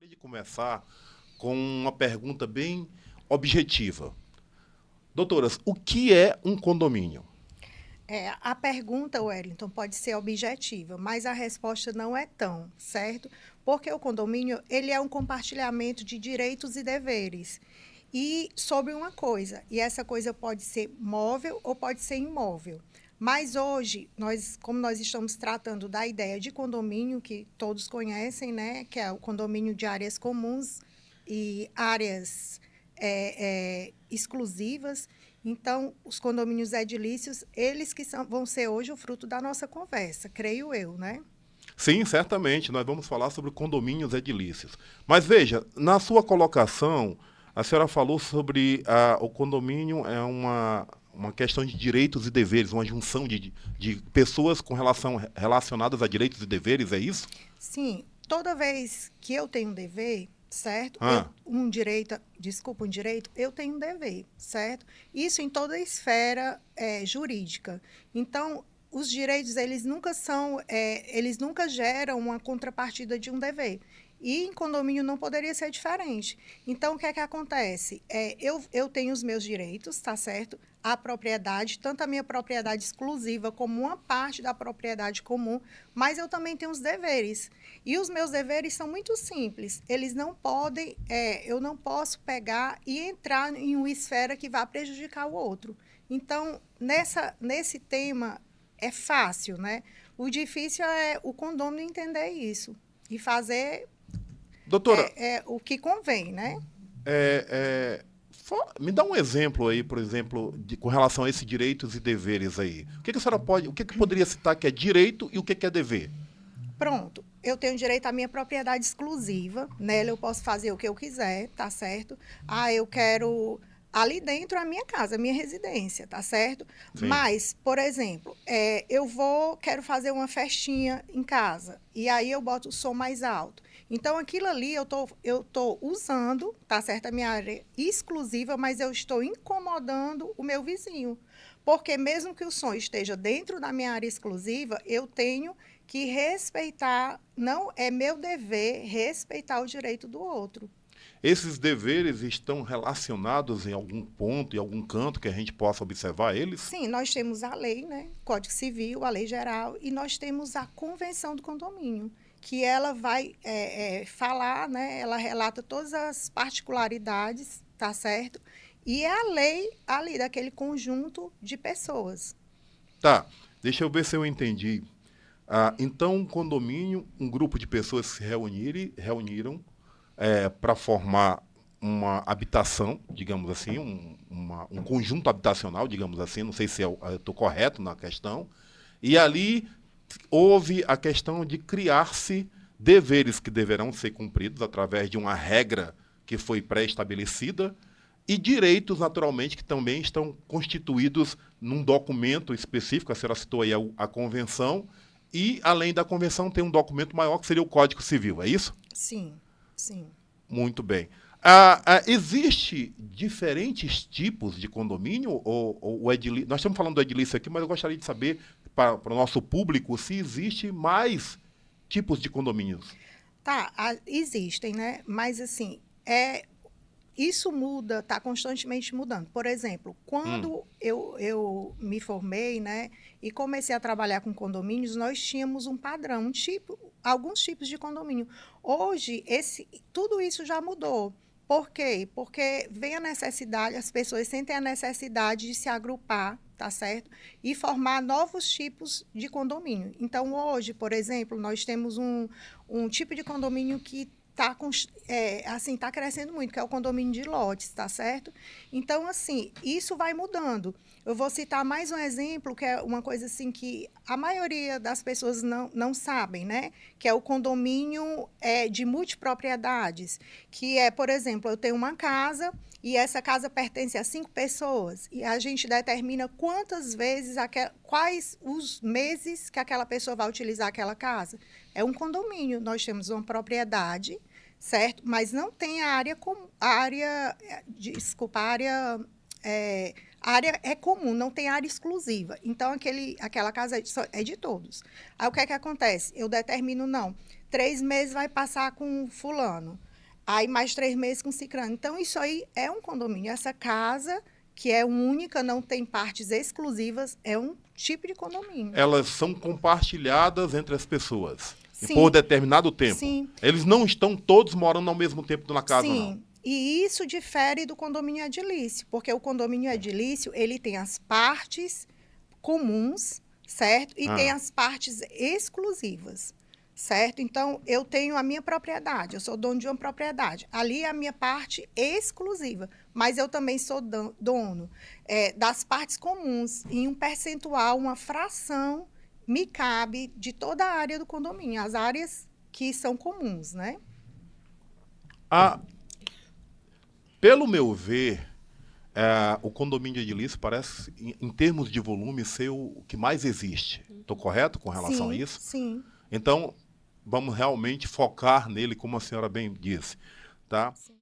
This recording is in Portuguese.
de começar com uma pergunta bem objetiva. Doutoras, o que é um condomínio? A pergunta, Wellington, pode ser objetiva, mas a resposta não é tão, certo? Porque o condomínio, ele é um compartilhamento de direitos e deveres. E sobre uma coisa, e essa coisa pode ser móvel ou pode ser imóvel. Mas hoje, como nós estamos tratando da ideia de condomínio, que todos conhecem, né, que é o condomínio de áreas comuns e áreas exclusivas, então, os condomínios edilícios, eles que vão ser hoje o fruto da nossa conversa, creio eu, né? Sim, certamente, nós vamos falar sobre condomínios edilícios. Mas veja, na sua colocação, a senhora falou sobre o condomínio é uma questão de direitos e deveres, uma junção de pessoas com relacionadas a direitos e deveres, é isso? Sim, toda vez que eu tenho um dever, certo? Ah, Um direito, eu tenho um dever, certo? Isso em toda a esfera jurídica. Então, os direitos, eles nunca geram uma contrapartida de um dever. E em condomínio não poderia ser diferente. Então, o que é que acontece? Eu tenho os meus direitos, tá certo? A propriedade, tanto a minha propriedade exclusiva como uma parte da propriedade comum, mas eu também tenho os deveres. E os meus deveres são muito simples. Eles não podem, eu não posso pegar e entrar em uma esfera que vá prejudicar o outro. Então, nesse tema, é fácil, né? O difícil é o condômino entender isso e fazer doutora, o que convém, né? me dá um exemplo aí, por exemplo, com relação a esses direitos e deveres aí. O que a senhora pode, o que poderia citar que é direito e o que é dever? Pronto, eu tenho direito à minha propriedade exclusiva, nela eu posso fazer o que eu quiser, tá certo? Ah, eu quero ali dentro a minha casa, a minha residência, tá certo? Sim. Mas, por exemplo, quero fazer uma festinha em casa, e aí eu boto o som mais alto. Então, aquilo ali eu tô usando, tá certo? A minha área exclusiva, mas eu estou incomodando o meu vizinho. Porque mesmo que o som esteja dentro da minha área exclusiva, eu tenho que respeitar, não é meu dever respeitar o direito do outro. Esses deveres estão relacionados em algum ponto, em algum canto que a gente possa observar eles? Sim, nós temos a lei, né? Código Civil, a lei geral, e nós temos a Convenção do Condomínio, que ela vai falar, né? Ela relata todas as particularidades, tá certo? E é a lei ali daquele conjunto de pessoas. Tá, deixa eu ver se eu entendi. Então, um condomínio, um grupo de pessoas se reuniram para formar uma habitação, digamos assim, um conjunto habitacional, digamos assim, não sei se eu estou correto na questão, e ali houve a questão de criar-se deveres que deverão ser cumpridos através de uma regra que foi pré-estabelecida e direitos, naturalmente, que também estão constituídos num documento específico, a senhora citou aí a convenção, e além da convenção tem um documento maior que seria o Código Civil, é isso? Sim, sim. Muito bem. Existe diferentes tipos de condomínio ou o edilício? Nós estamos falando do edilício aqui, mas eu gostaria de saber para o nosso público se existe mais tipos de condomínios. Tá, existem, né? Mas assim, isso muda, está constantemente mudando. Por exemplo, Hum. quando eu me formei, né, e comecei a trabalhar com condomínios, nós tínhamos um padrão, alguns tipos de condomínio. Hoje, tudo isso já mudou. Por quê? Porque vem a necessidade, as pessoas sentem a necessidade de se agrupar, tá certo? E formar novos tipos de condomínio. Então, hoje, por exemplo, nós temos um tipo de condomínio que tá crescendo muito, que é o condomínio de lotes, tá certo? Então, assim, isso vai mudando. Eu vou citar mais um exemplo, que é uma coisa assim que a maioria das pessoas não sabem, né? Que é o condomínio de multipropriedades, que é, por exemplo, eu tenho uma casa e essa casa pertence a 5 pessoas e a gente determina quantas vezes, quais os meses que aquela pessoa vai utilizar aquela casa. É um condomínio, nós temos uma propriedade, certo? Mas não tem desculpa, a área é comum, não tem área exclusiva. Então, aquela casa é de todos. Aí, o que é que acontece? Eu determino, não, 3 meses vai passar com fulano. Aí mais 3 meses com ciclano. Então, isso aí é um condomínio. Essa casa, que é única, não tem partes exclusivas, é um tipo de condomínio. Elas são compartilhadas entre as pessoas. E Sim, por determinado tempo. sim, Eles não estão todos morando ao mesmo tempo na casa, não. sim. E isso difere do condomínio edilício, porque o condomínio edilício, ele tem as partes comuns, certo? E tem as partes exclusivas, certo? Então, eu tenho a minha propriedade, eu sou dono de uma propriedade. Ali é a minha parte exclusiva, mas eu também sou dono das partes comuns. Em um percentual, uma fração me cabe de toda a área do condomínio, as áreas que são comuns, né? Ah, pelo meu ver, o condomínio edilício parece, em termos de volume, ser o que mais existe. Estou correto com relação a Sim, isso? sim. Então, vamos realmente focar nele, como a senhora bem disse. Tá?